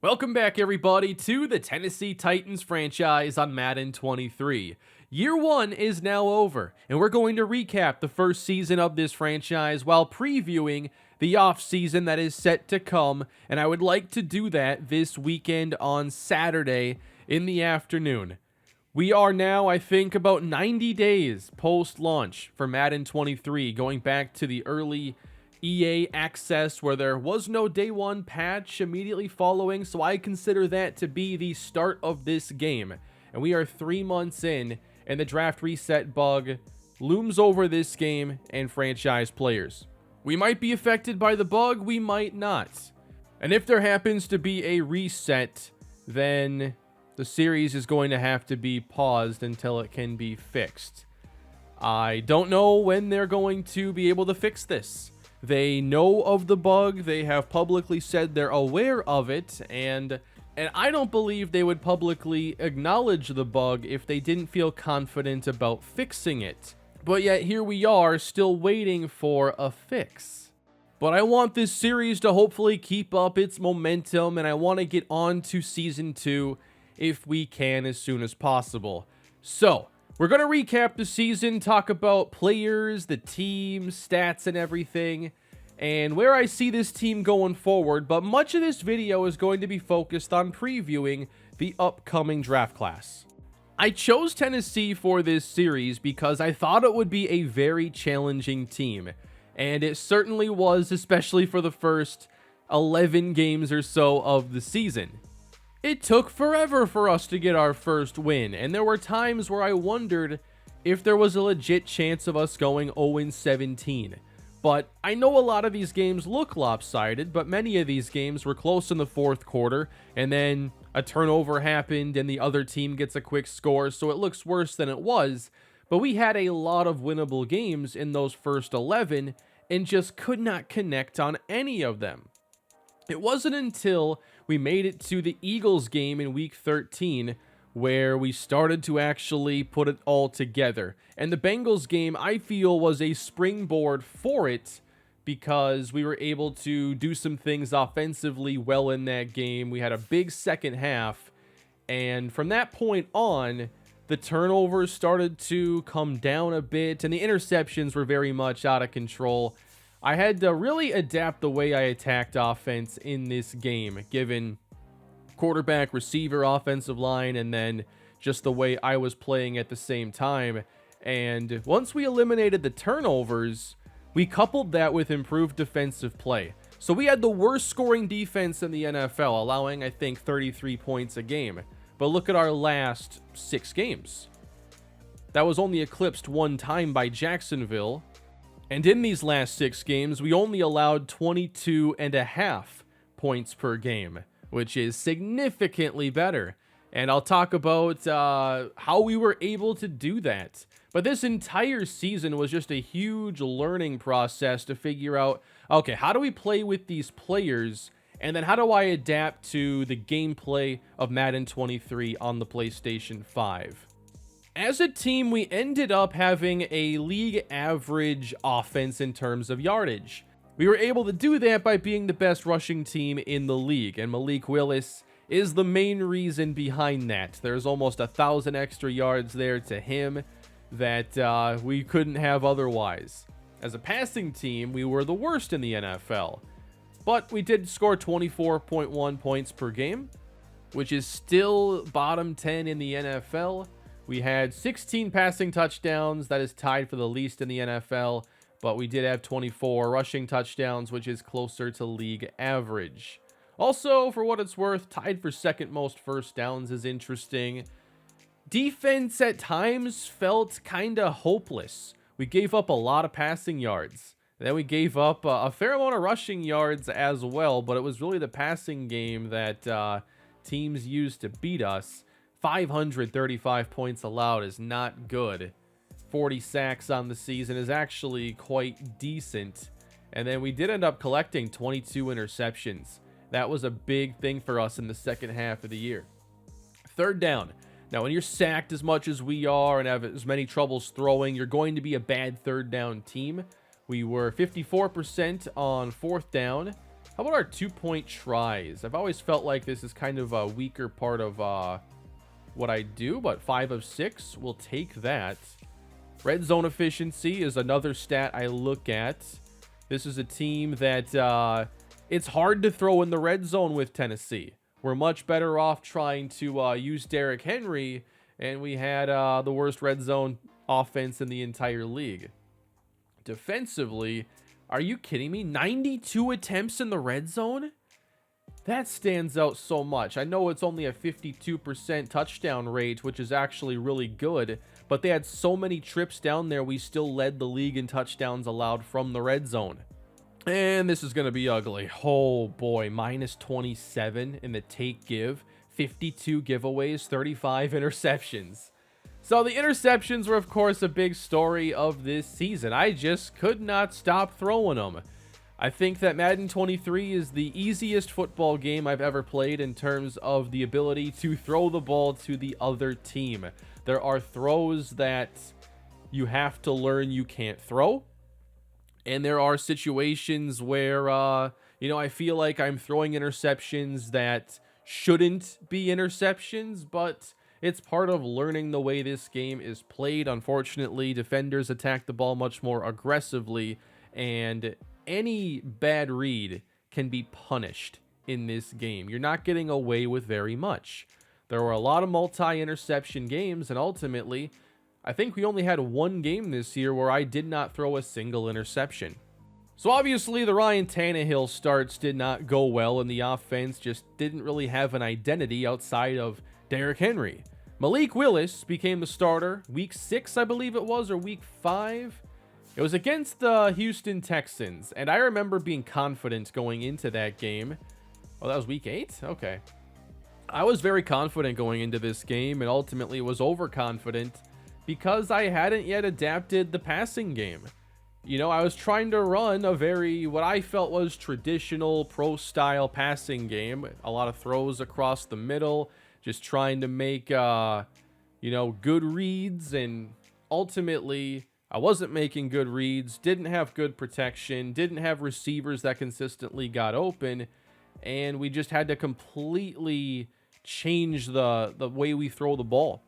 Welcome back, everybody, to the Tennessee Titans franchise on Madden 23. Year 1 is now over, and we're going to recap the first season of this franchise while previewing the offseason that is set to come, and I would like to do that this weekend on Saturday in the afternoon. We are now, I think, about 90 days post-launch for Madden 23, going back to the early EA access where there was no day one patch immediately following, so I consider that to be the start of this game. And we are 3 months in, and the draft reset bug looms over this game and franchise players. We might be affected by the bug, we might not. And if there happens to be a reset, then the series is going to have to be paused until it can be fixed. I don't know when they're going to be able to fix this. They know of the bug, they have publicly said they're aware of it, and I don't believe they would publicly acknowledge the bug if they didn't feel confident about fixing it. But yet here we are, still waiting for a fix. But I want this series to hopefully keep up its momentum, and I want to get on to Season 2 if we can as soon as possible. So, we're going to recap the season, talk about players, the team, stats, and everything, and where I see this team going forward, but much of this video is going to be focused on previewing the upcoming draft class. I chose Tennessee for this series because I thought it would be a very challenging team, and it certainly was, especially for the first 11 games or so of the season. It took forever for us to get our first win, and there were times where I wondered if there was a legit chance of us going 0-17. But I know a lot of these games look lopsided, but many of these games were close in the fourth quarter, and then a turnover happened and the other team gets a quick score, so it looks worse than it was. But we had a lot of winnable games in those first 11 and just could not connect on any of them. It wasn't until we made it to the Eagles game in week 13 where we started to actually put it all together. And the Bengals game, I feel, was a springboard for it because we were able to do some things offensively well in that game. We had a big second half, and from that point on, the turnovers started to come down a bit, and the interceptions were very much out of control. I had to really adapt the way I attacked offense in this game, given quarterback, receiver, offensive line, and then just the way I was playing at the same time. And once we eliminated the turnovers, we coupled that with improved defensive play. So we had the worst scoring defense in the NFL, allowing, I think, 33 points a game. But look at our last 6 games. That was only eclipsed one time by Jacksonville. And in these last 6 games, we only allowed 22.5 points per game, which is significantly better. And I'll talk about how we were able to do that. But this entire season was just a huge learning process to figure out, okay, how do we play with these players? And then how do I adapt to the gameplay of Madden 23 on the PlayStation 5? As a team, we ended up having a league average offense in terms of yardage. We were able to do that by being the best rushing team in the league, and Malik Willis is the main reason behind that. There's almost 1,000 extra yards there to him that we couldn't have otherwise. As a passing team, we were the worst in the NFL, but we did score 24.1 points per game, which is still bottom 10 in the NFL. We had 16 passing touchdowns. That is tied for the least in the NFL, but we did have 24 rushing touchdowns, which is closer to league average. Also, for what it's worth, tied for second most first downs is interesting. Defense at times felt kind of hopeless. We gave up a lot of passing yards. Then we gave up a fair amount of rushing yards as well, but it was really the passing game that teams used to beat us. 535 points allowed is not good. 40 sacks on the season is actually quite decent. And then we did end up collecting 22 interceptions. That was a big thing for us in the second half of the year. Third down. Now, when you're sacked as much as we are and have as many troubles throwing, you're going to be a bad third down team. We were 54% on fourth down, How about our 2-point tries? I've always felt like this is kind of a weaker part of what I do, but 5 of 6, we'll take that. Red zone efficiency is another stat I look at. This is a team that it's hard to throw in the red zone with Tennessee. We're much better off trying to use Derrick Henry, and we had the worst red zone offense in the entire league. Defensively, are you kidding me? 92 attempts in the red zone? That stands out so much. I know it's only a 52% touchdown rate, which is actually really good, but they had so many trips down there, we still led the league in touchdowns allowed from the red zone. And this is going to be ugly. Oh boy, minus 27 in the take-give, 52 giveaways, 35 interceptions. So the interceptions were, of course, a big story of this season. I just could not stop throwing them. I think that Madden 23 is the easiest football game I've ever played in terms of the ability to throw the ball to the other team. There are throws that you have to learn you can't throw. And there are situations where, I feel like I'm throwing interceptions that shouldn't be interceptions, but it's part of learning the way this game is played. Unfortunately, defenders attack the ball much more aggressively, and any bad read can be punished in this game. You're not getting away with very much. There were a lot of multi-interception games, and ultimately, I think we only had one game this year where I did not throw a single interception. So obviously, the Ryan Tannehill starts did not go well, and the offense just didn't really have an identity outside of Derrick Henry. Malik Willis became the starter week 6, I believe it was, or week 5. It was against the Houston Texans, and I remember being confident going into that game. Oh, that was week 8? Okay. I was very confident going into this game, and ultimately was overconfident because I hadn't yet adapted the passing game. I was trying to run a very, what I felt was traditional pro-style passing game. A lot of throws across the middle, just trying to make, good reads, and ultimately, I wasn't making good reads, didn't have good protection, didn't have receivers that consistently got open, and we just had to completely change the way we throw the ball.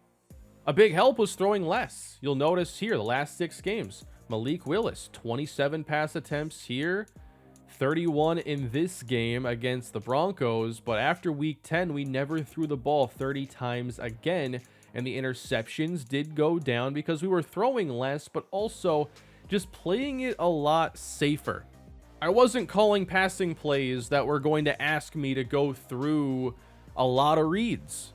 A big help was throwing less. You'll notice here, the last 6 games, Malik Willis, 27 pass attempts here, 31 in this game against the Broncos, but after week 10, we never threw the ball 30 times again, and the interceptions did go down because we were throwing less, but also just playing it a lot safer. I wasn't calling passing plays that were going to ask me to go through a lot of reads.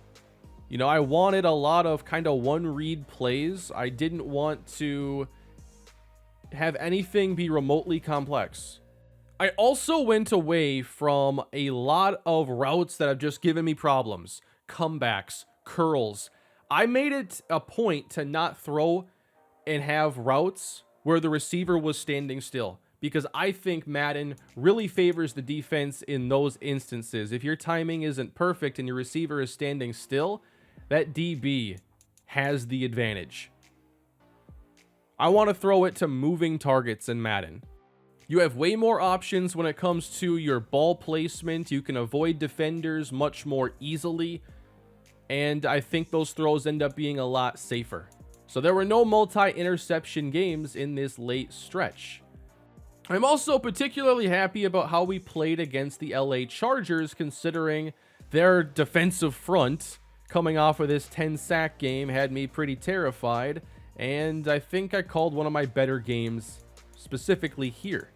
I wanted a lot of kind of one-read plays. I didn't want to have anything be remotely complex. I also went away from a lot of routes that have just given me problems. Comebacks, curls. I made it a point to not throw and have routes where the receiver was standing still, because I think Madden really favors the defense in those instances. If your timing isn't perfect and your receiver is standing still, that DB has the advantage. I want to throw it to moving targets in Madden. You have way more options when it comes to your ball placement. You can avoid defenders much more easily, and I think those throws end up being a lot safer. So there were no multi-interception games in this late stretch. I'm also particularly happy about how we played against the LA Chargers, considering their defensive front coming off of this 10-sack game had me pretty terrified, and I think I called one of my better games specifically here.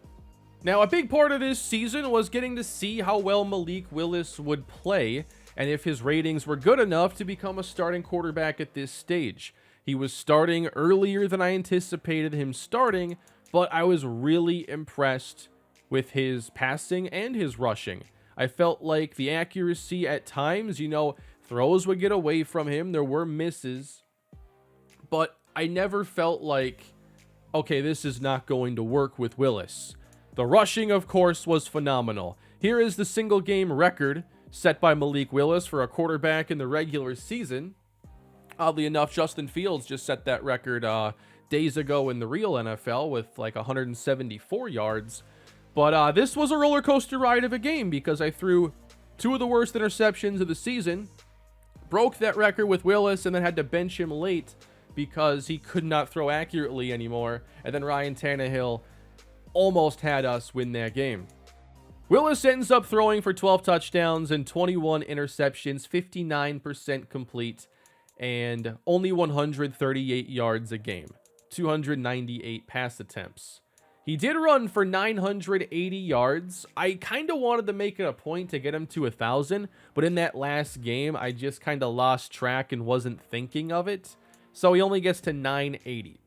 Now, a big part of this season was getting to see how well Malik Willis would play, and if his ratings were good enough to become a starting quarterback at this stage. He was starting earlier than I anticipated him starting, but I was really impressed with his passing and his rushing. I felt like the accuracy at times, throws would get away from him. There were misses, but I never felt like, okay, this is not going to work with Willis. The rushing, of course, was phenomenal. Here is the single game record set by Malik Willis for a quarterback in the regular season. Oddly enough, Justin Fields just set that record days ago in the real NFL with like 174 yards. But this was a roller coaster ride of a game because I threw 2 of the worst interceptions of the season, broke that record with Willis, and then had to bench him late because he could not throw accurately anymore. And then Ryan Tannehill almost had us win that game. Willis ends up throwing for 12 touchdowns and 21 interceptions, 59% complete, and only 138 yards a game, 298 pass attempts. He did run for 980 yards. I kind of wanted to make it a point to get him to 1,000, but in that last game, I just kind of lost track and wasn't thinking of it. So he only gets to 980.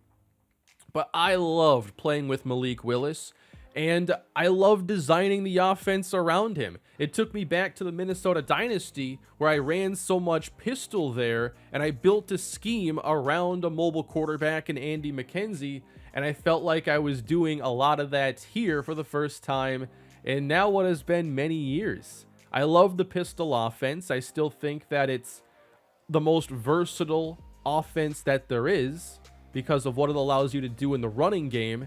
But I loved playing with Malik Willis, and I loved designing the offense around him. It took me back to the Minnesota Dynasty, where I ran so much pistol there, and I built a scheme around a mobile quarterback in Andy McKenzie, and I felt like I was doing a lot of that here for the first time, and now what has been many years. I love the pistol offense. I still think that it's the most versatile offense that there is because of what it allows you to do in the running game.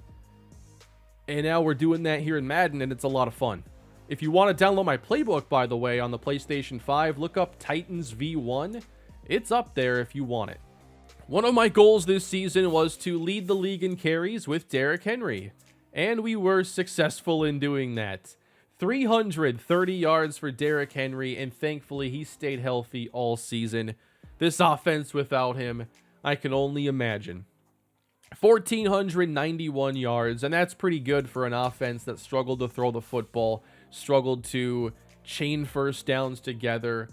And now we're doing that here in Madden, and it's a lot of fun. If you want to download my playbook, by the way, on the PlayStation 5, look up Titans V1. It's up there if you want it. One of my goals this season was to lead the league in carries with Derrick Henry, and we were successful in doing that. 330 yards for Derrick Henry, and thankfully he stayed healthy all season. This offense without him, I can only imagine. 1,491 yards, and that's pretty good for an offense that struggled to throw the football, struggled to chain first downs together.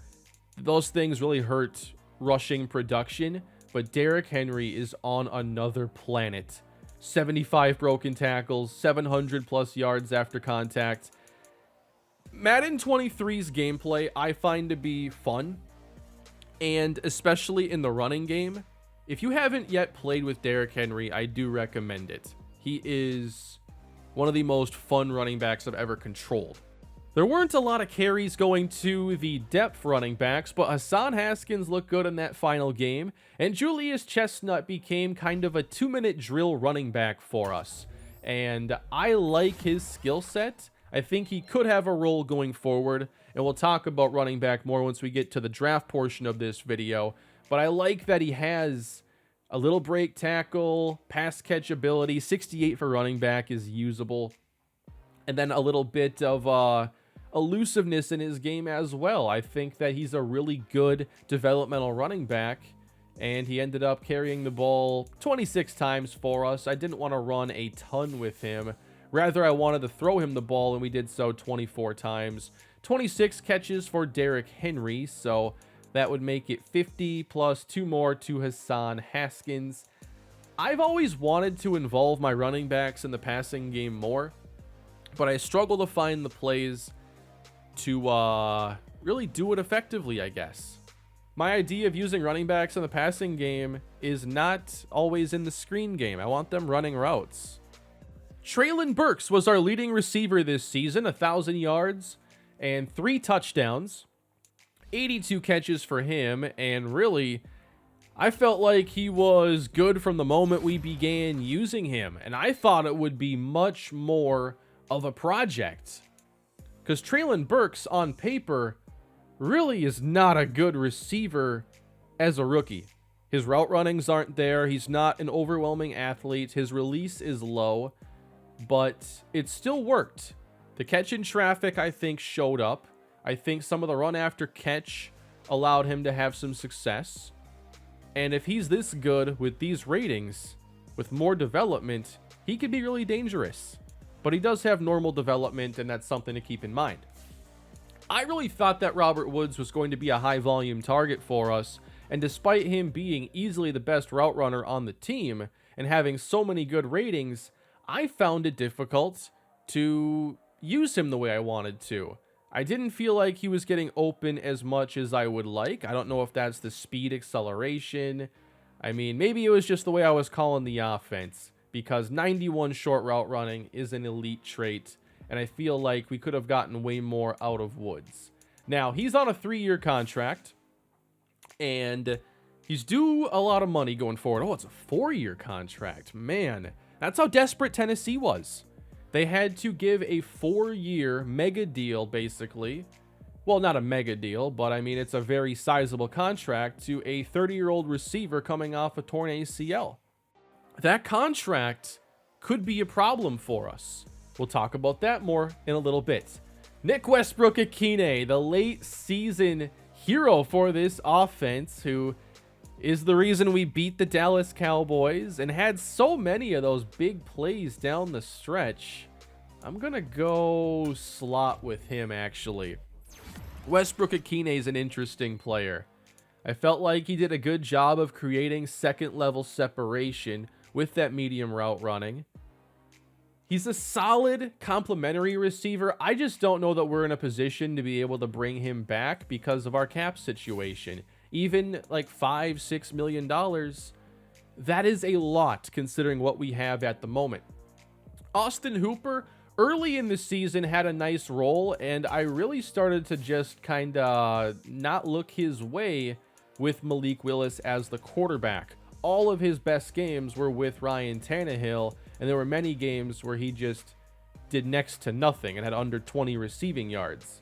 Those things really hurt rushing production, but Derrick Henry is on another planet. 75 broken tackles, 700 plus yards after contact. Madden 23's gameplay I find to be fun, and especially in the running game. If you haven't yet played with Derrick Henry, I do recommend it. He is one of the most fun running backs I've ever controlled. There weren't a lot of carries going to the depth running backs, but Hassan Haskins looked good in that final game, and Julius Chestnut became kind of a 2-minute drill running back for us. And I like his skill set. I think he could have a role going forward, and we'll talk about running back more once we get to the draft portion of this video. But I like that he has a little break tackle, pass catch ability. 68 for running back is usable. And then a little bit of elusiveness in his game as well. I think that he's a really good developmental running back. And he ended up carrying the ball 26 times for us. I didn't want to run a ton with him. Rather, I wanted to throw him the ball, and we did so 24 times. 26 catches for Derrick Henry, so that would make it 50 plus 2 more to Hassan Haskins. I've always wanted to involve my running backs in the passing game more, but I struggle to find the plays to really do it effectively, I guess. My idea of using running backs in the passing game is not always in the screen game. I want them running routes. Treylon Burks was our leading receiver this season, 1,000 yards and 3 touchdowns. 82 catches for him, and really, I felt like he was good from the moment we began using him, and I thought it would be much more of a project, because Treylon Burks, on paper, really is not a good receiver as a rookie. His route runnings aren't there, he's not an overwhelming athlete, his release is low, but it still worked. The catch in traffic, I think, showed up. I think some of the run after catch allowed him to have some success. And if he's this good with these ratings, with more development, he could be really dangerous. But he does have normal development, and that's something to keep in mind. I really thought that Robert Woods was going to be a high volume target for us, and despite him being easily the best route runner on the team and having so many good ratings, I found it difficult to use him the way I wanted to. I didn't feel like he was getting open as much as I would like. I don't know if that's the speed acceleration. I mean, maybe it was just the way I was calling the offense, because 91 short route running is an elite trait, and I feel like we could have gotten way more out of Woods. Now, he's on a 3-year contract, and he's due a lot of money going forward. Oh, it's a 4-year contract. Man, that's how desperate Tennessee was. They had to give a 4-year mega deal, basically. Well, not a mega deal, but I mean, it's a very sizable contract to a 30-year-old receiver coming off a torn ACL. That contract could be a problem for us. We'll talk about that more in a little bit. Nick Westbrook-Ikhine, the late season hero for this offense, who is the reason we beat the Dallas Cowboys and had so many of those big plays down the stretch. I'm going to go slot with him, actually. Westbrook-Ikhine is an interesting player. I felt like he did a good job of creating second-level separation with that medium route running. He's a solid complementary receiver. I just don't know that we're in a position to be able to bring him back because of our cap situation. Even like $5-6 million, that is a lot considering what we have at the moment. Austin Hooper, early in the season, had a nice role, and I really started to just kind of not look his way with Malik Willis as the quarterback. All of his best games were with Ryan Tannehill, and there were many games where he just did next to nothing and had under 20 receiving yards.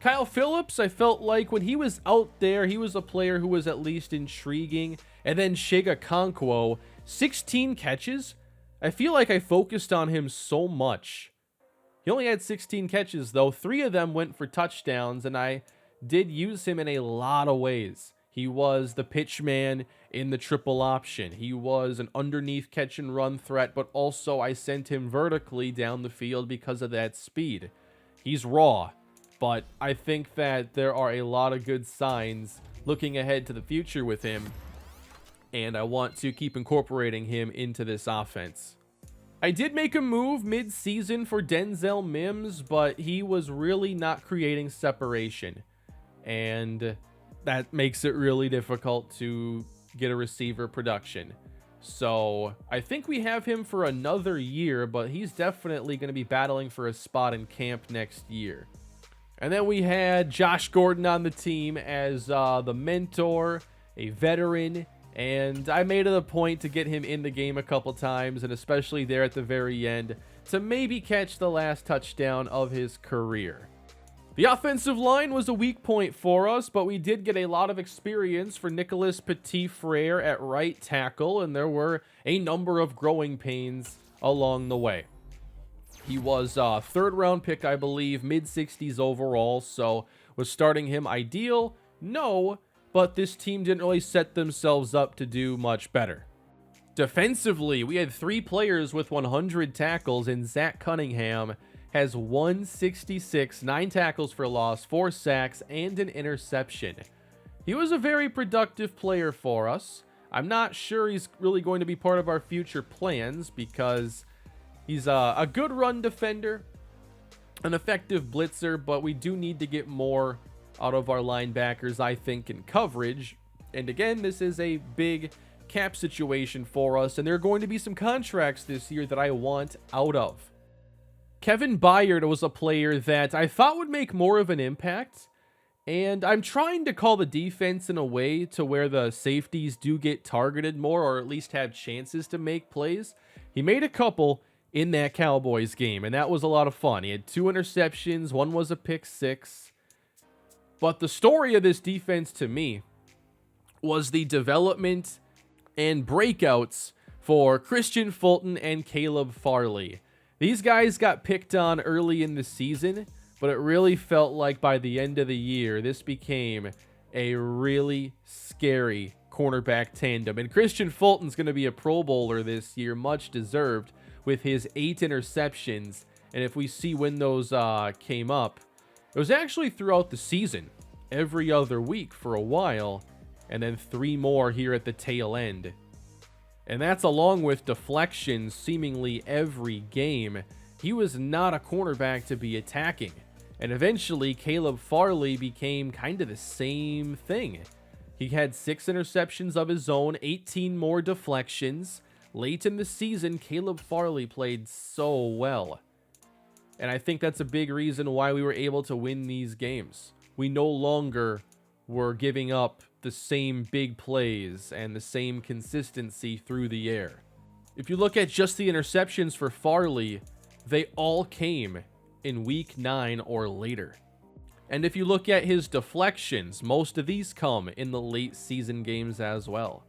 Kyle Phillips, I felt like when he was out there, he was a player who was at least intriguing. And then Shiga Okonkwo, 16 catches. I feel like I focused on him so much. He only had 16 catches, though. 3 of them went for touchdowns, and I did use him in a lot of ways. He was the pitch man in the triple option. He was an underneath catch and run threat, but also I sent him vertically down the field because of that speed. He's raw, but I think that there are a lot of good signs looking ahead to the future with him, and I want to keep incorporating him into this offense. I did make a move mid-season for Denzel Mims, but he was really not creating separation, and that makes it really difficult to get a receiver production. So I think we have him for another year, but he's definitely going to be battling for a spot in camp next year. And then we had Josh Gordon on the team as the mentor, a veteran, and I made it a point to get him in the game a couple times, and especially there at the very end, to maybe catch the last touchdown of his career. The offensive line was a weak point for us, but we did get a lot of experience for Nicholas Petit-Frere at right tackle, and there were a number of growing pains along the way. He was a third-round pick, I believe, mid-60s overall, so was starting him ideal? No, but this team didn't really set themselves up to do much better. Defensively, we had 3 players with 100 tackles, and Zach Cunningham has 166, 9 tackles for loss, 4 sacks, and an interception. He was a very productive player for us. I'm not sure he's really going to be part of our future plans because he's a good run defender, an effective blitzer, but we do need to get more out of our linebackers, I think, in coverage. And again, this is a big cap situation for us, and there are going to be some contracts this year that I want out of. Kevin Byard was a player that I thought would make more of an impact, and I'm trying to call the defense in a way to where the safeties do get targeted more, or at least have chances to make plays. He made a couple in that Cowboys game, and that was a lot of fun. He had 2 interceptions, 1 was a pick 6. But the story of this defense to me was the development and breakouts for Christian Fulton and Caleb Farley. These guys got picked on early in the season, but it really felt like by the end of the year, this became a really scary cornerback tandem. And Christian Fulton's going to be a Pro Bowler this year, much deserved, with his 8 interceptions. And if we see when those came up, it was actually throughout the season, every other week for a while, and then 3 more here at the tail end. And that's along with deflections seemingly every game. He was not a cornerback to be attacking. And eventually, Caleb Farley became kind of the same thing. He had 6 interceptions of his own, 18 more deflections. Late in the season, Caleb Farley played so well. And I think that's a big reason why we were able to win these games. We no longer were giving up the same big plays and the same consistency through the air. If you look at just the interceptions for Farley, they all came in week 9 or later. And if you look at his deflections, most of these come in the late season games as well.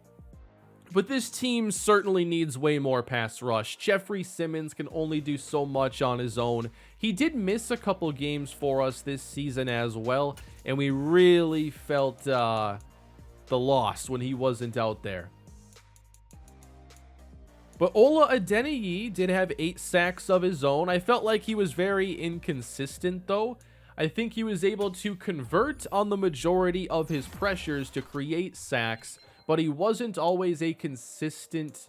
But this team certainly needs way more pass rush. Jeffrey Simmons can only do so much on his own. He did miss a couple games for us this season as well, and we really felt the loss when he wasn't out there. But Ola Adeniyi did have 8 sacks of his own. I felt like he was very inconsistent though. I think he was able to convert on the majority of his pressures to create sacks, but he wasn't always a consistent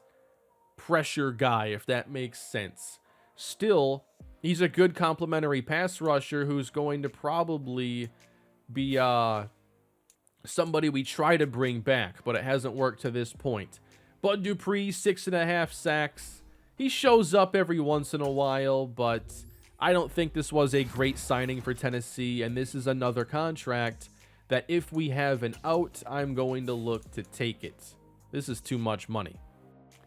pressure guy, if that makes sense. Still, he's a good complementary pass rusher who's going to probably be somebody we try to bring back, but it hasn't worked to this point. Bud Dupree, 6.5 sacks. He shows up every once in a while, but I don't think this was a great signing for Tennessee, and this is another contract that if we have an out, I'm going to look to take it. This is too much money.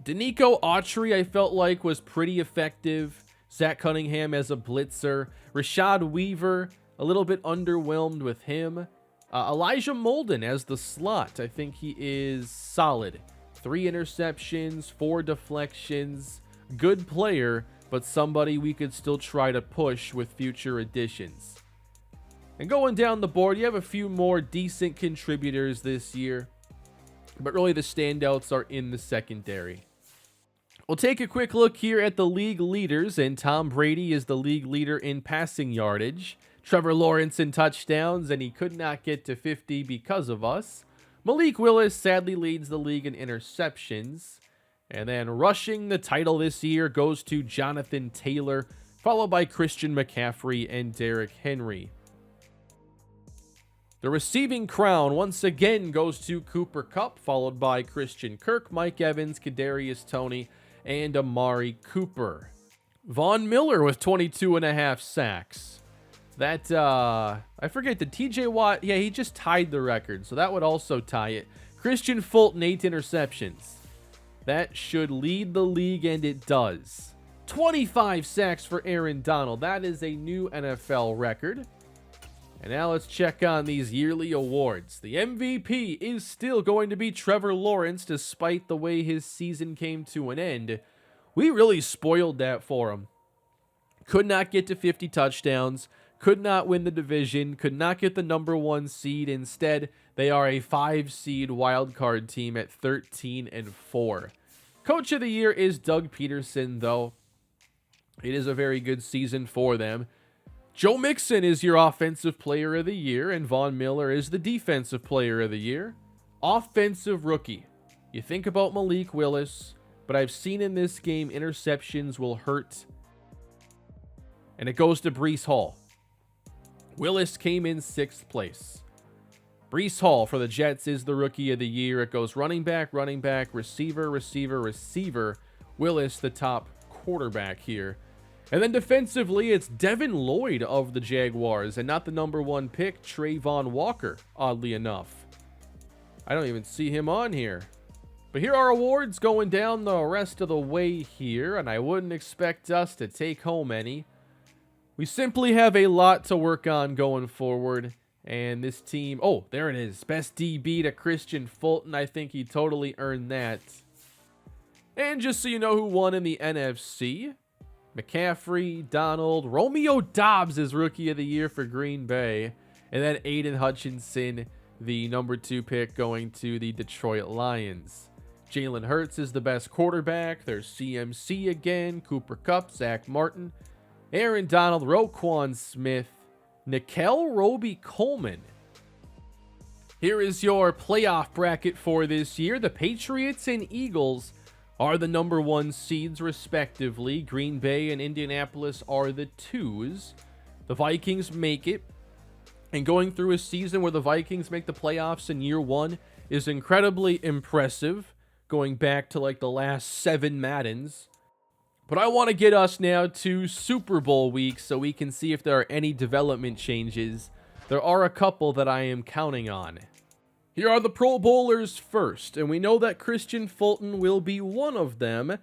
Danico Autry, I felt like, was pretty effective. Zach Cunningham as a blitzer. Rashad Weaver, a little bit underwhelmed with him. Elijah Molden as the slot. I think he is solid. 3 interceptions, 4 deflections. Good player, but somebody we could still try to push with future additions. And going down the board, you have a few more decent contributors this year, but really the standouts are in the secondary. We'll take a quick look here at the league leaders, and Tom Brady is the league leader in passing yardage. Trevor Lawrence in touchdowns, and he could not get to 50 because of us. Malik Willis sadly leads the league in interceptions. And then rushing, the title this year goes to Jonathan Taylor, followed by Christian McCaffrey and Derrick Henry. The receiving crown once again goes to Cooper Kupp, followed by Christian Kirk, Mike Evans, Kadarius Toney, and Amari Cooper. Von Miller with 22.5 sacks. That, I forget, the TJ Watt, yeah, he just tied the record, so that would also tie it. Christian Fulton, 8 interceptions. That should lead the league, and it does. 25 sacks for Aaron Donald. That is a new NFL record. And now let's check on these yearly awards. The MVP is still going to be Trevor Lawrence, despite the way his season came to an end. We really spoiled that for him. Could not get to 50 touchdowns. Could not win the division, could not get the number 1 seed. Instead, they are a 5 seed wildcard team at 13-4. Coach of the year is Doug Peterson, though. It is a very good season for them. Joe Mixon is your offensive player of the year, and Von Miller is the defensive player of the year. Offensive rookie. You think about Malik Willis, but I've seen in this game interceptions will hurt. And it goes to Breece Hall. Willis came in 6th place. Breece Hall for the Jets is the rookie of the year. It goes running back, receiver, receiver. Willis, the top quarterback here. And then defensively, it's Devin Lloyd of the Jaguars and not the number 1 pick, Trayvon Walker, oddly enough. I don't even see him on here. But here are awards going down the rest of the way here, and I wouldn't expect us to take home any. We simply have a lot to work on going forward, and this team, oh, there it is. Best DB to Christian Fulton. I think he totally earned that. And just so you know who won in the NFC, McCaffrey, Donald, Romeo Doubs is Rookie of the Year for Green Bay, and then Aiden Hutchinson, the number 2 pick, going to the Detroit Lions. Jalen Hurts is the best quarterback. There's CMC again, Cooper Kupp, Zach Martin, Aaron Donald, Roquan Smith, Nickel Roby-Coleman. Here is your playoff bracket for this year. The Patriots and Eagles are the number 1 seeds, respectively. Green Bay and Indianapolis are the 2s. The Vikings make it. And going through a season where the Vikings make the playoffs in year 1 is incredibly impressive, going back to like the last 7 Maddens. But I want to get us now to Super Bowl week so we can see if there are any development changes. There are a couple that I am counting on. Here are the Pro Bowlers first, and we know that Christian Fulton will be one of them.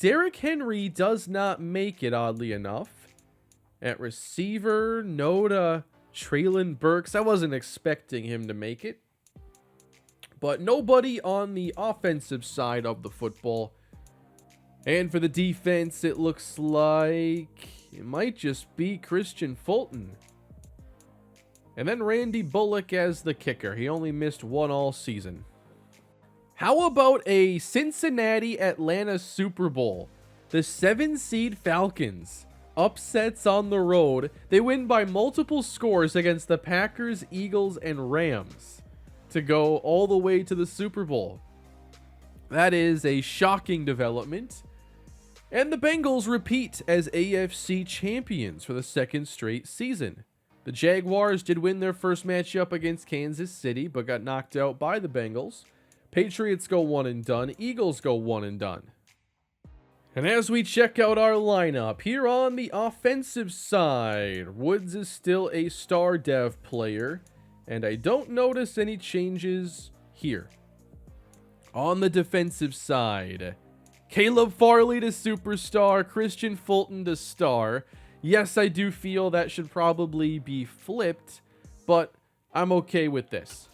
Derrick Henry does not make it, oddly enough. At receiver, no to Traylon Burks. I wasn't expecting him to make it. But nobody on the offensive side of the football. And for the defense, it looks like it might just be Christian Fulton. And then Randy Bullock as the kicker. He only missed one all season. How about a Cincinnati-Atlanta Super Bowl? The 7-seed Falcons upsets on the road. They win by multiple scores against the Packers, Eagles, and Rams to go all the way to the Super Bowl. That is a shocking development. And the Bengals repeat as AFC champions for the second straight season. The Jaguars did win their first matchup against Kansas City, but got knocked out by the Bengals. Patriots go one and done. Eagles go one and done. And as we check out our lineup, here on the offensive side, Woods is still a star dev player, and I don't notice any changes here. On the defensive side, Caleb Farley to superstar, Christian Fulton to star. Yes, I do feel that should probably be flipped, but I'm okay with this.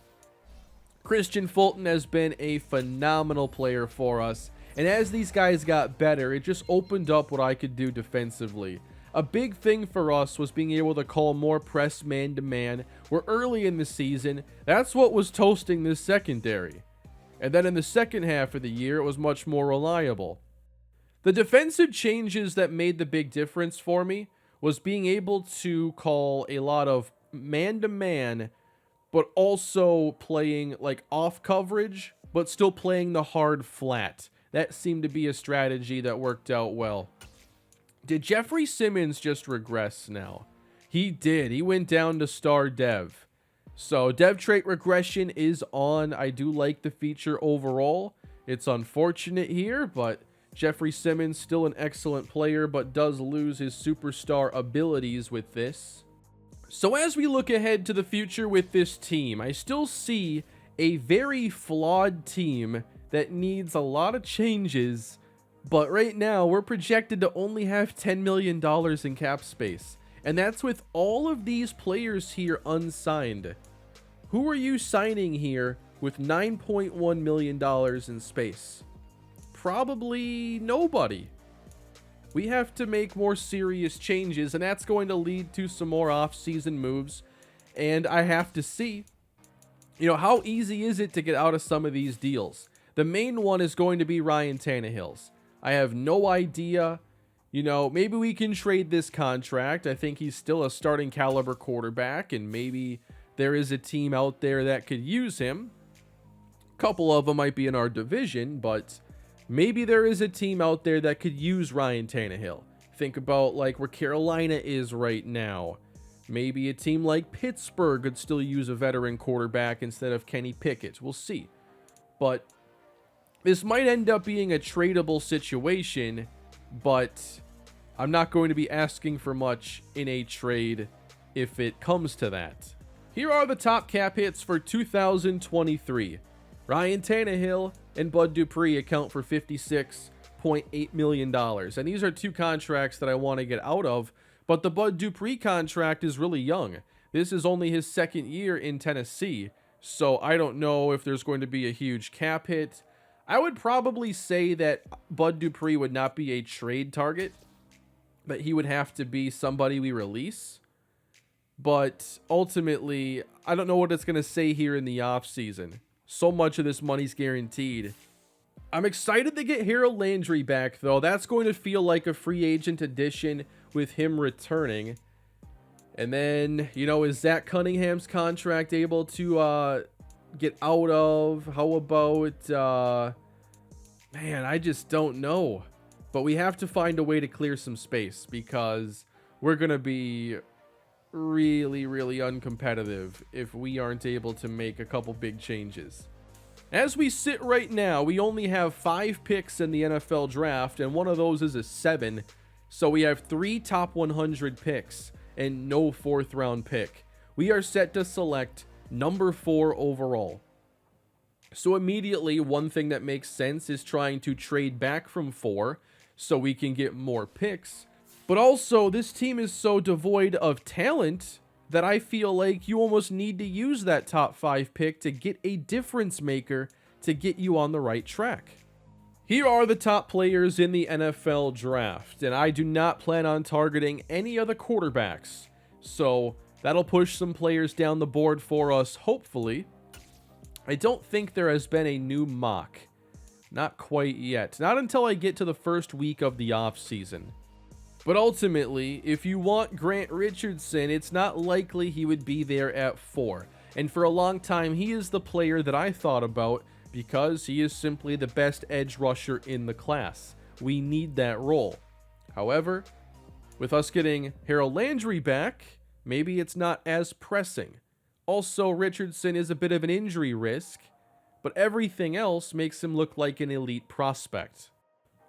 Christian Fulton has been a phenomenal player for us, and as these guys got better, it just opened up what I could do defensively. A big thing for us was being able to call more press man-to-man. We're early in the season. That's what was toasting this secondary. And then in the second half of the year, it was much more reliable. The defensive changes that made the big difference for me was being able to call a lot of man-to-man, but also playing like off coverage, but still playing the hard flat. That seemed to be a strategy that worked out well. Did Jeffrey Simmons just regress now? He did. He went down to star dev. So dev trait regression is on. I do like the feature overall. It's unfortunate here, but Jeffrey Simmons still an excellent player, but does lose his superstar abilities with this. So as we look ahead to the future with this team, I still see a very flawed team that needs a lot of changes, but right now we're projected to only have $10 million in cap space, and that's with all of these players here unsigned. Who are you signing here with $9.1 million in space? Probably nobody. We have to make more serious changes, and that's going to lead to some more off-season moves, and I have to see, how easy is it to get out of some of these deals? The main one is going to be Ryan Tannehill's. I have no idea. Maybe we can trade this contract. I think he's still a starting caliber quarterback, and maybe there is a team out there that could use him. A couple of them might be in our division, but maybe there is a team out there that could use Ryan Tannehill. Think about like where Carolina is right now. Maybe a team like Pittsburgh could still use a veteran quarterback instead of Kenny Pickett. We'll see. But this might end up being a tradable situation, but I'm not going to be asking for much in a trade if it comes to that. Here are the top cap hits for 2023. Ryan Tannehill and Bud Dupree account for $56.8 million. And these are two contracts that I want to get out of, but the Bud Dupree contract is really young. This is only his second year in Tennessee, so I don't know if there's going to be a huge cap hit. I would probably say that Bud Dupree would not be a trade target, but he would have to be somebody we release. But ultimately, I don't know what it's going to say here in the offseason. So much of this money's guaranteed. I'm excited to get Harold Landry back, though. That's going to feel like a free agent addition with him returning. And then, is Zach Cunningham's contract able to get out of? How about, man, I just don't know. But we have to find a way to clear some space because we're going to be really, really uncompetitive if we aren't able to make a couple big changes. As we sit right now, we only have 5 picks in the NFL draft, and one of those is a 7. So we have 3 top 100 picks and no 4th round pick. We are set to select number 4 overall. So immediately, one thing that makes sense is trying to trade back from 4 so we can get more picks. But also, this team is so devoid of talent that I feel like you almost need to use that top 5 pick to get a difference maker to get you on the right track. Here are the top players in the NFL draft, and I do not plan on targeting any other quarterbacks. So that'll push some players down the board for us, hopefully. I don't think there has been a new mock. Not quite yet. Not until I get to the first week of the offseason. But ultimately, if you want Grant Richardson, it's not likely he would be there at 4. And for a long time, he is the player that I thought about because he is simply the best edge rusher in the class. We need that role. However, with us getting Harold Landry back, maybe it's not as pressing. Also, Richardson is a bit of an injury risk, but everything else makes him look like an elite prospect.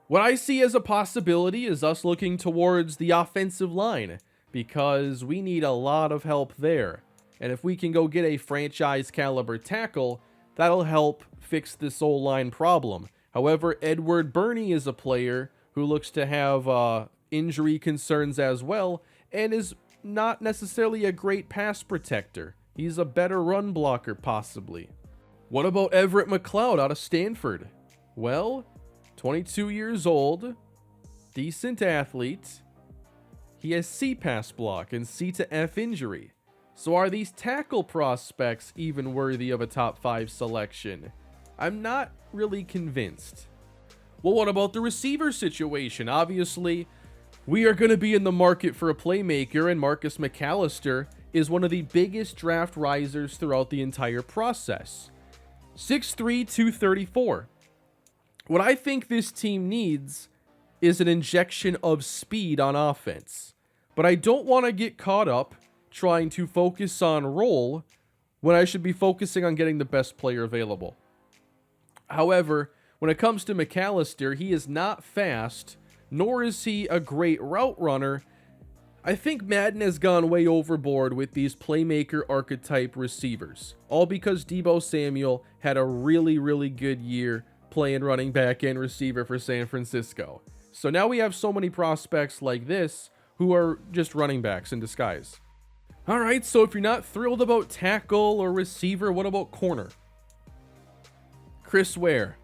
What I see as a possibility is us looking towards the offensive line, because we need a lot of help there. And if we can go get a franchise caliber tackle, that'll help fix this O-line problem. However, Edward Burney is a player who looks to have injury concerns as well, and is not necessarily a great pass protector. He's a better run blocker, possibly. What about Everett McLeod out of Stanford? Well, 22 years old, decent athlete. He has C pass block and C to F injury. So are these tackle prospects even worthy of a top 5 selection? I'm not really convinced. Well, what about the receiver situation? Obviously, we are going to be in the market for a playmaker, and Marcus McAllister is one of the biggest draft risers throughout the entire process. 6'3", 234. What I think this team needs is an injection of speed on offense. But I don't want to get caught up trying to focus on role when I should be focusing on getting the best player available. However, when it comes to McAllister, he is not fast, nor is he a great route runner. I think Madden has gone way overboard with these playmaker archetype receivers, all because Deebo Samuel had a really, really good year playing running back and receiver for San Francisco. So now we have so many prospects like this who are just running backs in disguise. All right, so if you're not thrilled about tackle or receiver, what about corner? Chris Ware.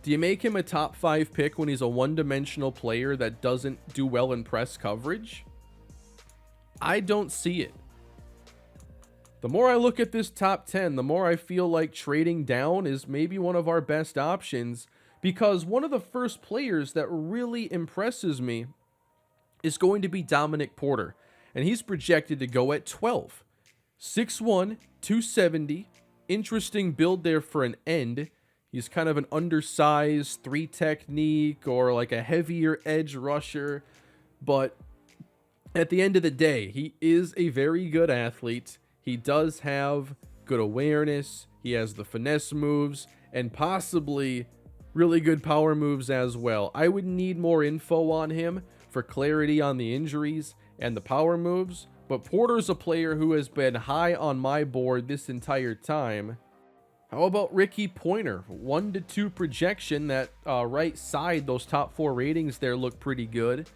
Do you make him a top 5 pick when he's a one-dimensional player that doesn't do well in press coverage? I don't see it. The more I look at this top 10, the more I feel like trading down is maybe one of our best options, because one of the first players that really impresses me is going to be Dominic Porter, and he's projected to go at 12. 6'1", 270, interesting build there for an end. He's kind of an undersized 3 technique or like a heavier edge rusher, but at the end of the day, he is a very good athlete. He does have good awareness. He has the finesse moves and possibly really good power moves as well. I would need more info on him for clarity on the injuries and the power moves, but Porter's a player who has been high on my board this entire time. How about Ricky Pointer? 1 to 2 projection. That right side, those top 4 ratings there look pretty good.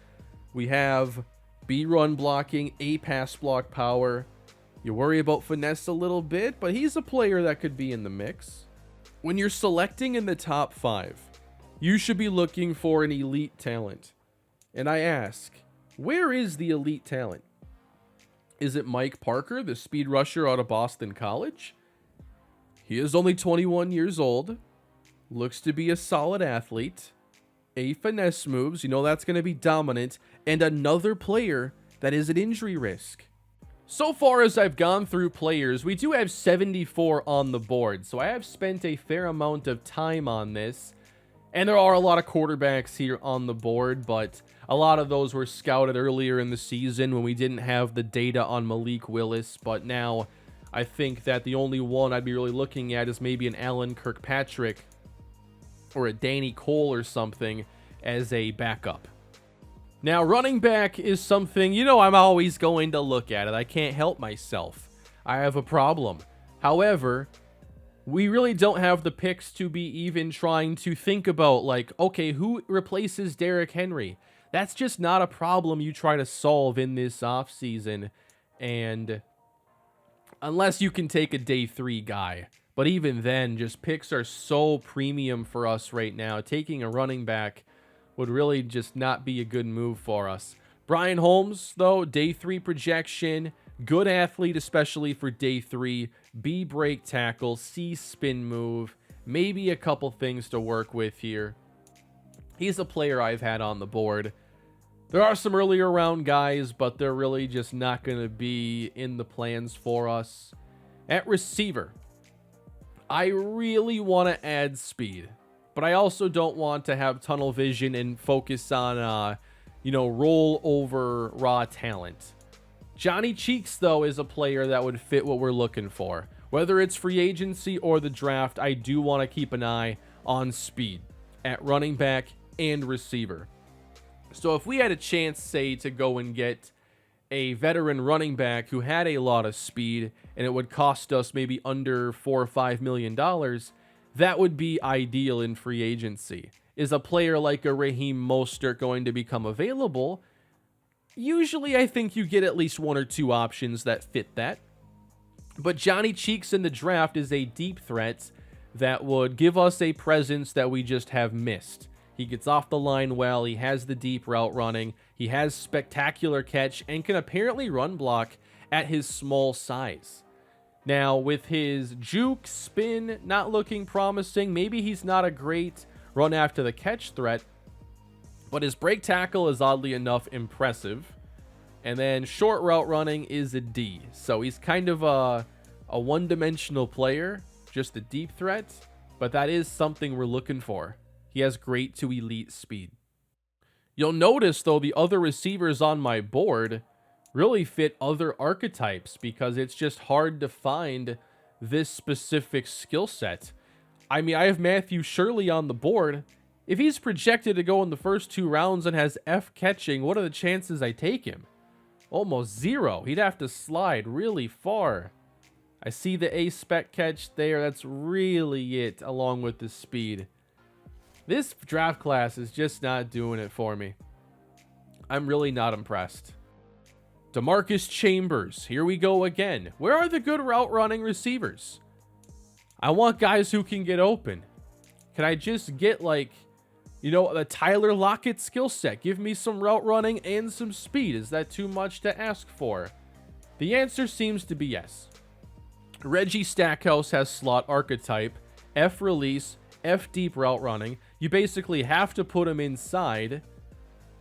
We have B run blocking, A pass block power. You worry about finesse a little bit, but he's a player that could be in the mix. When you're selecting in the top 5, you should be looking for an elite talent. And I ask, where is the elite talent? Is it Mike Parker, the speed rusher out of Boston College? He is only 21 years old, looks to be a solid athlete, A finesse moves, you know that's going to be dominant, and another player that is an injury risk. So far as I've gone through players, we do have 74 on the board, so I have spent a fair amount of time on this, and there are a lot of quarterbacks here on the board, but a lot of those were scouted earlier in the season when we didn't have the data on Malik Willis, but now I think that the only one I'd be really looking at is maybe an Alan Kirkpatrick or a Danny Cole or something as a backup. Now, running back is something, I'm always going to look at it. I can't help myself. I have a problem. However, we really don't have the picks to be even trying to think about, like, okay, who replaces Derrick Henry? That's just not a problem you try to solve in this offseason. And unless you can take a day 3 guy. But even then, just picks are so premium for us right now. Taking a running back would really just not be a good move for us. Brian Holmes, though, day 3 projection. Good athlete, especially for day 3. B break tackle, C spin move. Maybe a couple things to work with here. He's a player I've had on the board. There are some earlier round guys, but they're really just not going to be in the plans for us. At receiver, I really want to add speed, but I also don't want to have tunnel vision and focus on, roll over raw talent. Johnny Cheeks, though, is a player that would fit what we're looking for. Whether it's free agency or the draft, I do want to keep an eye on speed at running back and receiver. So if we had a chance, say, to go and get a veteran running back who had a lot of speed and it would cost us maybe under $4 or $5 million, that would be ideal in free agency. Is a player like a Raheem Mostert going to become available? Usually I think you get at least 1 or 2 options that fit that. But Johnny Cheeks in the draft is a deep threat that would give us a presence that we just have missed. He gets off the line well, he has the deep route running, he has spectacular catch, and can apparently run block at his small size. Now, with his juke, spin not looking promising, maybe he's not a great run after the catch threat, but his break tackle is oddly enough impressive. And then short route running is a D. So he's kind of a one-dimensional player, just a deep threat, but that is something we're looking for. He has great to elite speed. You'll notice, though, the other receivers on my board really fit other archetypes because it's just hard to find this specific skill set. I mean, I have Matthew Shirley on the board. If he's projected to go in the first 2 rounds and has F catching, what are the chances I take him? Almost 0. He'd have to slide really far. I see the A spec catch there. That's really it, along with the speed. This draft class is just not doing it for me. I'm really not impressed. DeMarcus Chambers. Here we go again. Where are the good route running receivers? I want guys who can get open. Can I just get, like, the Tyler Lockett skill set? Give me some route running and some speed. Is that too much to ask for? The answer seems to be yes. Reggie Stackhouse has slot archetype, F release, F deep route running. You basically have to put him inside.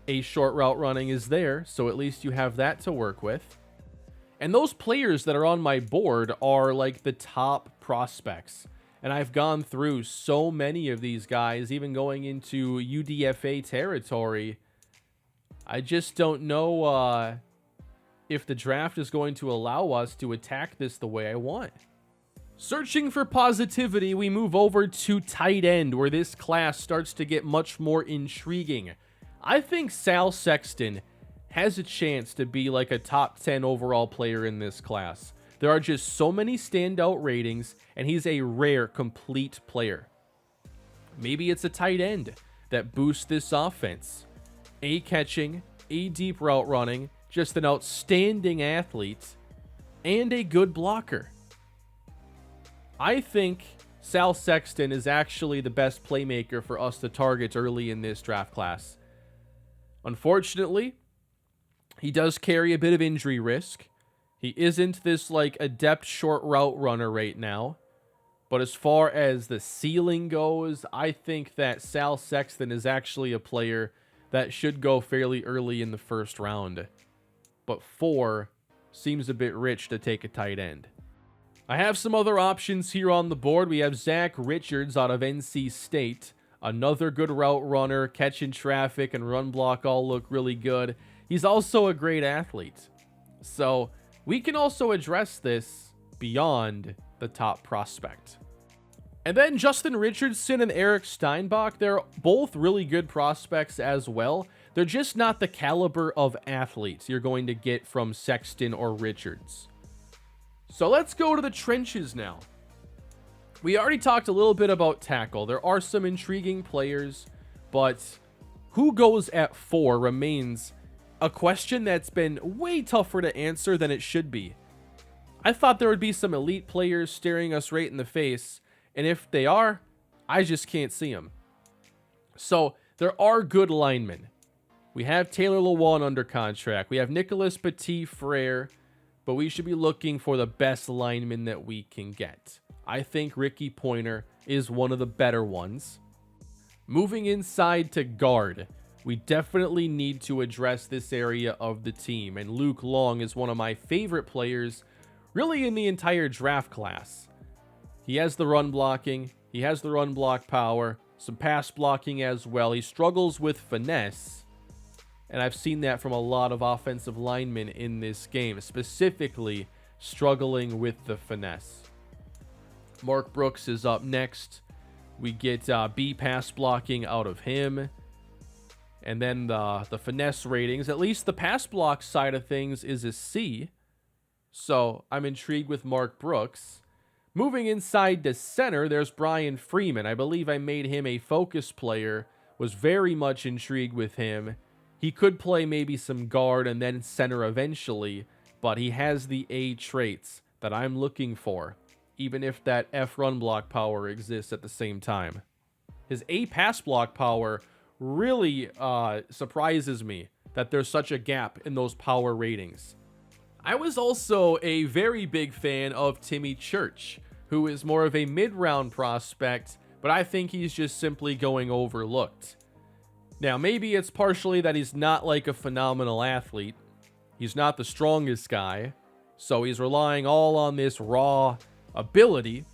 A short route running is there, so at least you have that to work with. And those players that are on my board are like the top prospects. And I've gone through so many of these guys, even going into UDFA territory. I just don't know if the draft is going to allow us to attack this the way I want. Searching for positivity, we move over to tight end, where this class starts to get much more intriguing. I think Sal Sexton has a chance to be like a top 10 overall player in this class. There are just so many standout ratings, and he's a rare, complete player. Maybe it's a tight end that boosts this offense. A catching, a deep route running, just an outstanding athlete, and a good blocker. I think Sal Sexton is actually the best playmaker for us to target early in this draft class. Unfortunately, he does carry a bit of injury risk. He isn't this like adept short route runner right now. But as far as the ceiling goes, I think that Sal Sexton is actually a player that should go fairly early in the first round. But 4 seems a bit rich to take a tight end. I have some other options here on the board. We have Zach Richards out of NC State. Another good route runner, catching traffic and run block all look really good. He's also a great athlete. So we can also address this beyond the top prospect. And then Justin Richardson and Eric Steinbach, they're both really good prospects as well. They're just not the caliber of athletes you're going to get from Sexton or Richards. So let's go to the trenches now. We already talked a little bit about tackle. There are some intriguing players, but who goes at 4 remains a question that's been way tougher to answer than it should be. I thought there would be some elite players staring us right in the face, and if they are, I just can't see them. So there are good linemen. We have Taylor Lewan under contract. We have Nicholas Petit-Frere, but we should be looking for the best lineman that we can get. I think Ricky Pointer is one of the better ones. Moving inside to guard, we definitely need to address this area of the team, and Luke Long is one of my favorite players really in the entire draft class. He has the run blocking, he has the run block power, some pass blocking as well. He struggles with finesse, and I've seen that from a lot of offensive linemen in this game, specifically struggling with the finesse. Mark Brooks is up next. We get B pass blocking out of him. And then the finesse ratings, at least the pass block side of things, is a C. So I'm intrigued with Mark Brooks. Moving inside to center, there's Brian Freeman. I believe I made him a focus player. Was very much intrigued with him. He could play maybe some guard and then center eventually, but he has the A traits that I'm looking for, even if that F run block power exists at the same time. His A pass block power really surprises me that there's such a gap in those power ratings. I was also a very big fan of Timmy Church, who is more of a mid-round prospect, but I think he's just simply going overlooked. Now, maybe it's partially that he's not like a phenomenal athlete. He's not the strongest guy, so he's relying all on this raw ability,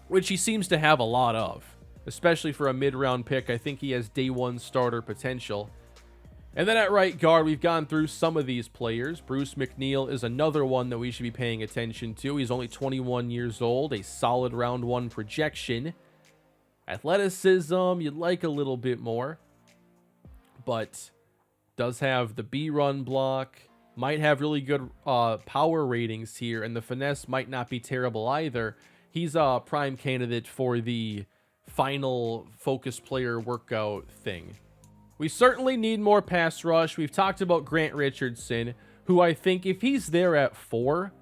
which he seems to have a lot of, especially for a mid-round pick. I think he has day one starter potential. And then at right guard, we've gone through some of these players. Bruce McNeil is another one that we should be paying attention to. He's only 21 years old, a solid round 1 projection. Athleticism, you'd like a little bit more, but does have the B run block, might have really good power ratings here, and the finesse might not be terrible either. He's a prime candidate for the final focus player workout thing. We certainly need more pass rush. We've talked about Grant Richardson, who I think if he's there at 4,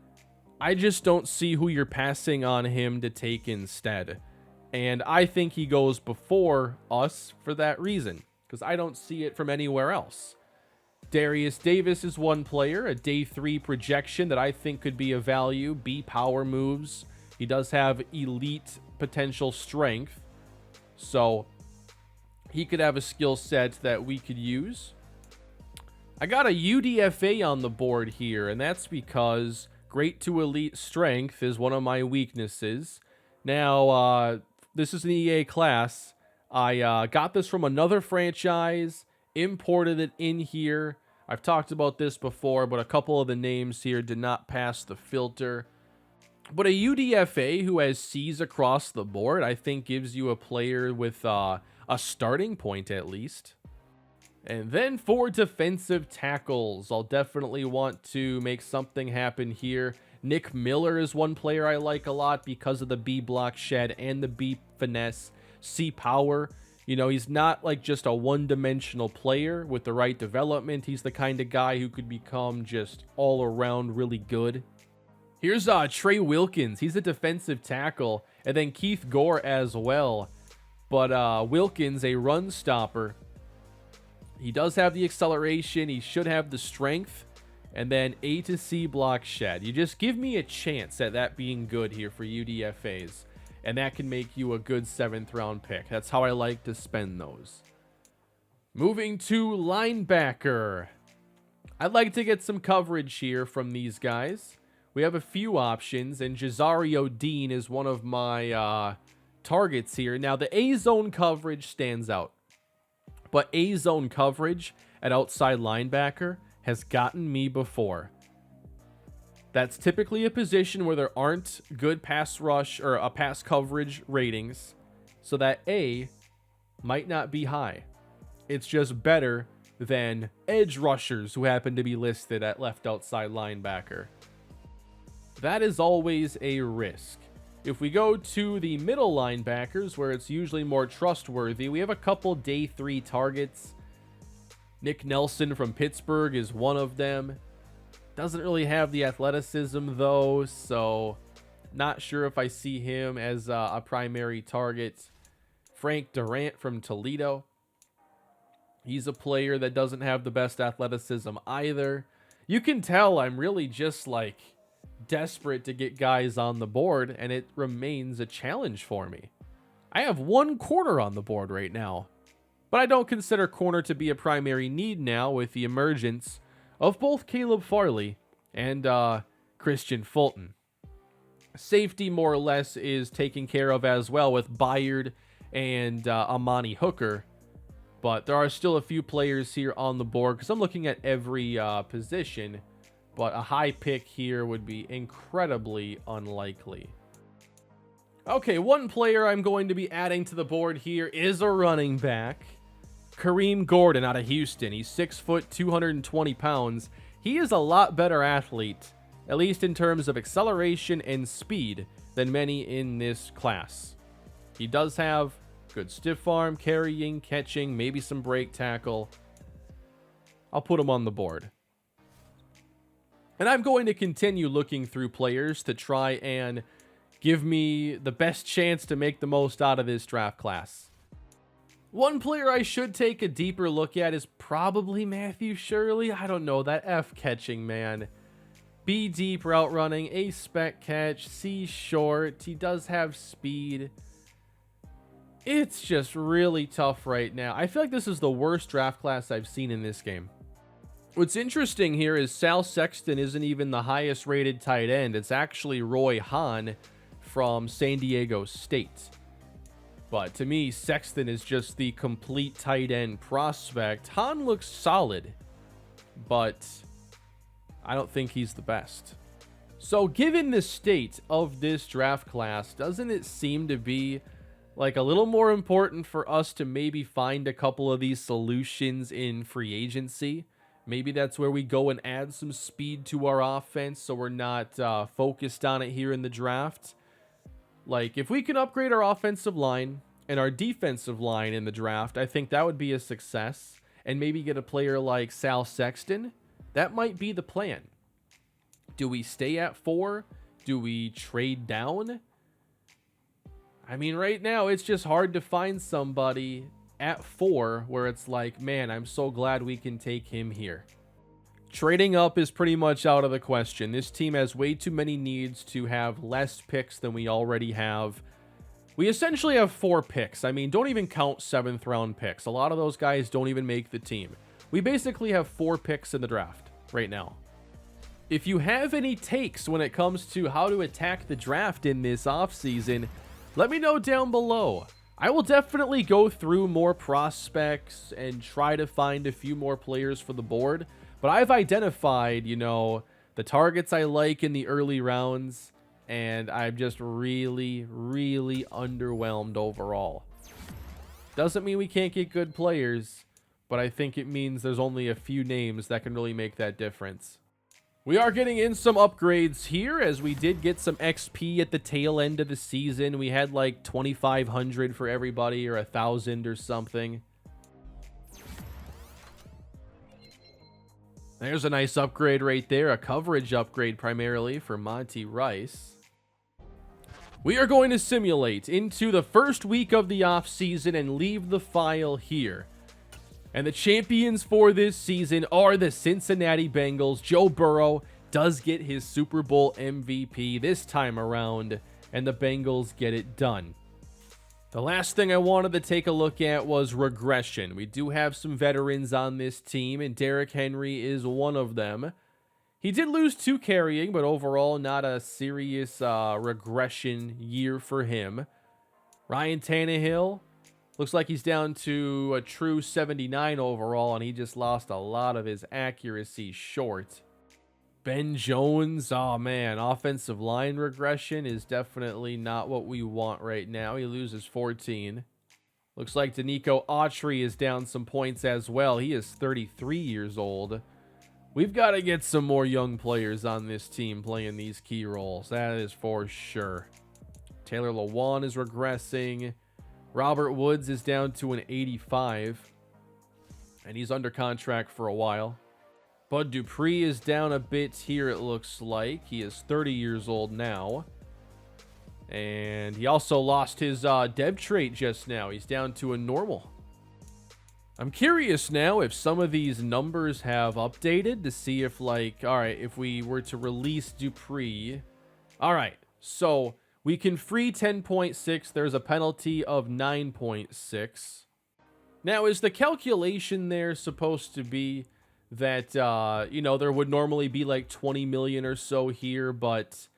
I just don't see who you're passing on him to take instead. And I think he goes before us for that reason, because I don't see it from anywhere else. Darius Davis is one player, a day 3 projection that I think could be of value. B power moves. He does have elite potential strength, so he could have a skill set that we could use. I got a UDFA on the board here, and that's because great to elite strength is one of my weaknesses. Now, this is an EA class. I got this from another franchise, imported it in here. I've talked about this before, but a couple of the names here did not pass the filter. But a UDFA who has C's across the board, I think gives you a player with a starting point at least. And then for defensive tackles, I'll definitely want to make something happen here. Nick Miller is one player I like a lot because of the B block shed and the B finesse, C power. You know, he's not like just a one-dimensional player. With the right development, he's the kind of guy who could become just all around really good. Here's Trey Wilkins. He's a defensive tackle, and then Keith Gore as well. But Wilkins, a run stopper. He does have the acceleration. He should have the strength. And then A to C block shed. You just give me a chance at that being good here for UDFAs. And that can make you a good 7th round pick. That's how I like to spend those. Moving to linebacker. I'd like to get some coverage here from these guys. We have a few options, and Jazario Dean is one of my targets here. Now, the A-zone coverage stands out. But A-zone coverage at outside linebacker has gotten me before. That's typically a position where there aren't good pass rush or a pass coverage ratings, so that A might not be high. It's just better than edge rushers who happen to be listed at left outside linebacker. That is always a risk. If we go to the middle linebackers, where it's usually more trustworthy, we have a couple day 3 targets. Nick Nelson from Pittsburgh is one of them. Doesn't really have the athleticism though, so not sure if I see him as a primary target. Frank Durant from Toledo. He's a player that doesn't have the best athleticism either. You can tell I'm really just like desperate to get guys on the board, and it remains a challenge for me. I have one corner on the board right now, but I don't consider corner to be a primary need now with the emergence of both Caleb Farley and Christian Fulton. Safety more or less is taken care of as well with Byard and Amani Hooker, but there are still a few players here on the board because I'm looking at every position, but a high pick here would be incredibly unlikely. Okay, one player I'm going to be adding to the board here is a running back. Kareem Gordon out of Houston. He's 6 foot, 220 pounds. He is a lot better athlete, at least in terms of acceleration and speed, than many in this class. He does have good stiff arm, carrying, catching, maybe some break tackle. I'll put him on the board. And I'm going to continue looking through players to try and give me the best chance to make the most out of this draft class. One player I should take a deeper look at is probably Matthew Shirley. I don't know, that F catching, man. B deep route running, A spec catch, C short. He does have speed. It's just really tough right now. I feel like this is the worst draft class I've seen in this game. What's interesting here is Sal Sexton isn't even the highest rated tight end. It's actually Roy Hahn from San Diego State. But to me, Sexton is just the complete tight end prospect. Hahn looks solid, but I don't think he's the best. So given the state of this draft class, doesn't it seem to be like a little more important for us to maybe find a couple of these solutions in free agency? Maybe that's where we go and add some speed to our offense so we're not focused on it here in the draft. Like, if we can upgrade our offensive line and our defensive line in the draft, I think that would be a success. And maybe get a player like Sal Sexton. That might be the plan. Do we stay at 4? Do we trade down? I mean, right now, it's just hard to find somebody at 4 where it's like, man, I'm so glad we can take him here. Trading up is pretty much out of the question. This team has way too many needs to have less picks than we already have. We essentially have 4 picks. I mean, don't even count 7th round picks. A lot of those guys don't even make the team. We basically have 4 picks in the draft right now. If you have any takes when it comes to how to attack the draft in this offseason, let me know down below. I will definitely go through more prospects and try to find a few more players for the board. But I've identified, the targets I like in the early rounds. And I'm just really, really underwhelmed overall. Doesn't mean we can't get good players, but I think it means there's only a few names that can really make that difference. We are getting in some upgrades here, as we did get some XP at the tail end of the season. We had like 2,500 for everybody, or 1,000 or something. There's a nice upgrade right there, a coverage upgrade primarily for Monty Rice. We are going to simulate into the first week of the offseason and leave the file here. And the champions for this season are the Cincinnati Bengals. Joe Burrow does get his Super Bowl MVP this time around, and the Bengals get it done. The last thing I wanted to take a look at was regression. We do have some veterans on this team, and Derrick Henry is one of them. He did lose 2 carrying, but overall not a serious regression year for him. Ryan Tannehill looks like he's down to a true 79 overall, and he just lost a lot of his accuracy short. Ben Jones, oh man, offensive line regression is definitely not what we want right now. He loses 14. Looks like Danico Autry is down some points as well. He is 33 years old. We've got to get some more young players on this team playing these key roles. That is for sure. Taylor Lewan is regressing. Robert Woods is down to an 85. And he's under contract for a while. Bud Dupree is down a bit here, it looks like. He is 30 years old now. And he also lost his dev trait just now. He's down to a normal. I'm curious now if some of these numbers have updated to see if, like, all right, if we were to release Dupree. All right, so we can free 10.6. There's a penalty of 9.6. Now, is the calculation there supposed to be that, you know, there would normally be like 20 million or so here, but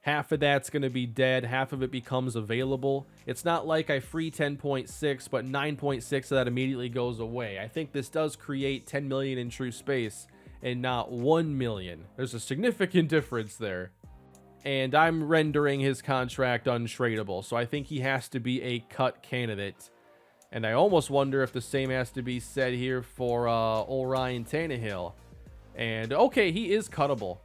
half of that's going to be dead, half of it becomes available. It's not like I free 10.6, but 9.6 of that immediately goes away. I think this does create 10 million in true space and not 1 million. There's a significant difference there. And I'm rendering his contract untradeable, so I think he has to be a cut candidate. And I almost wonder if the same has to be said here for old Ryan Tannehill. And okay, he is cuttable.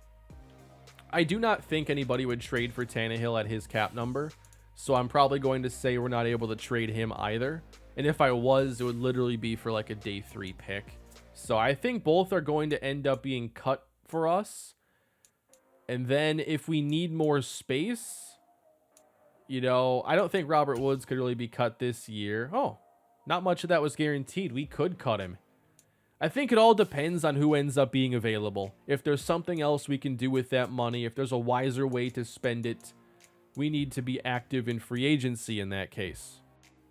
I do not think anybody would trade for Tannehill at his cap number, so I'm probably going to say we're not able to trade him either. And if I was, it would literally be for like a day 3 pick. So I think both are going to end up being cut for us. And then if we need more space, you know, I don't think Robert Woods could really be cut this year. Oh, not much of that was guaranteed. We could cut him. I think it all depends on who ends up being available. If there's something else we can do with that money, if there's a wiser way to spend it, we need to be active in free agency in that case.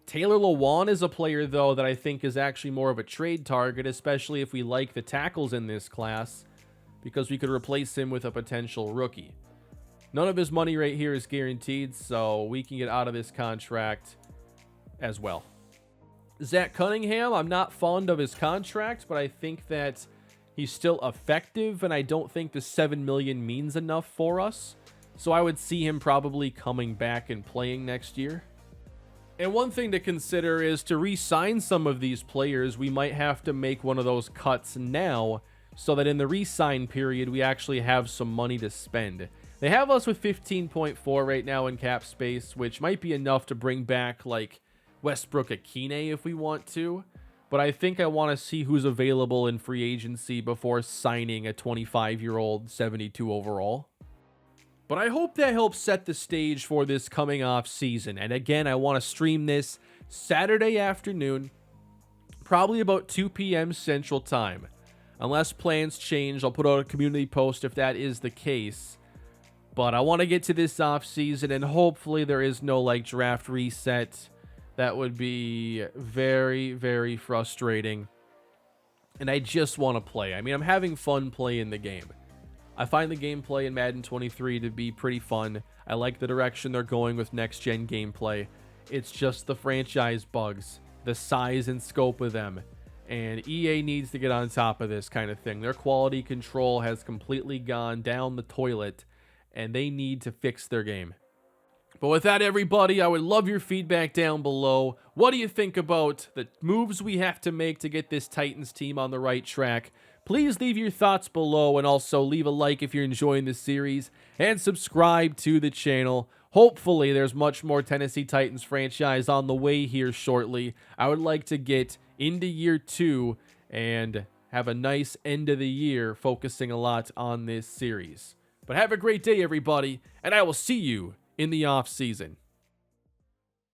Taylor Lewan is a player, though, that I think is actually more of a trade target, especially if we like the tackles in this class, because we could replace him with a potential rookie. None of his money right here is guaranteed, so we can get out of this contract as well. Zach Cunningham, I'm not fond of his contract, but I think that he's still effective, and I don't think the $7 million means enough for us. So I would see him probably coming back and playing next year. And one thing to consider is to re-sign some of these players, we might have to make one of those cuts now, so that in the re-sign period, we actually have some money to spend. They have us with 15.4 right now in cap space, which might be enough to bring back, like, Westbrook-Akine if we want to. But I think I want to see who's available in free agency before signing a 25-year-old 72 overall. But I hope that helps set the stage for this coming off season. And again, I want to stream this Saturday afternoon, probably about 2 p.m. Central Time. Unless plans change, I'll put out a community post if that is the case. But I want to get to this off season, and hopefully there is no like draft reset. That would be very, very frustrating. And I just want to play. I mean, I'm having fun playing the game. I find the gameplay in Madden 23 to be pretty fun. I like the direction they're going with next-gen gameplay. It's just the franchise bugs, the size and scope of them. And EA needs to get on top of this kind of thing. Their quality control has completely gone down the toilet, and they need to fix their game. But with that, everybody, I would love your feedback down below. What do you think about the moves we have to make to get this Titans team on the right track? Please leave your thoughts below, and also leave a like if you're enjoying this series, and subscribe to the channel. Hopefully, there's much more Tennessee Titans franchise on the way here shortly. I would like to get into year 2 and have a nice end of the year focusing a lot on this series. But have a great day, everybody, and I will see you in the off season.